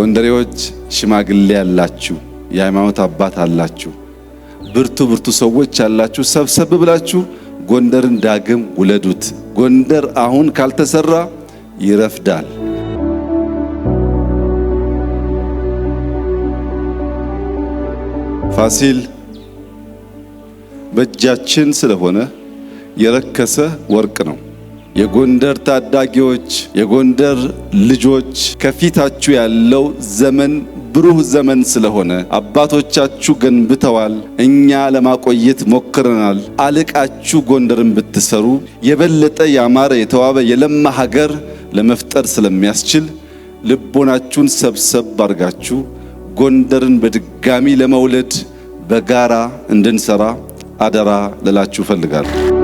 ጎንደሬዎች ሽማግሌ ያላችሁ፣ የሃይማኖት አባት አላችሁ፣ ብርቱ ሰዎች ያላችሁ ሰብሰብ ብላችሁ ጎንደርን ዳግም ውለዱት። ጎንደር አሁን ካልተሰራ ይረፍዳል። ፋሲል በእጃችን ስለሆነ የረከሰ ወርቅ ነው። የጎንደር ታዳጊዎች፣ የጎንደር ልጆች ከፊታችሁ ያለው ዘመን ብሩህ ዘመን ስለሆነ አባቶቻችሁ ገንብተዋል፣ እኛ ለማቆየት ሞክረናል። አልቃችሁ ጎንደርን ብትሰሩ የበለጠ ያማረ የተዋበ የለማ ሀገር ለመፍጠር ስለሚያስችል ልቦናችሁን ሰብሰብ አድርጋችሁ ጎንደርን በድጋሚ ለመውለድ በጋራ እንድንሰራ አደራ ልላችሁ ፈልጋለሁ።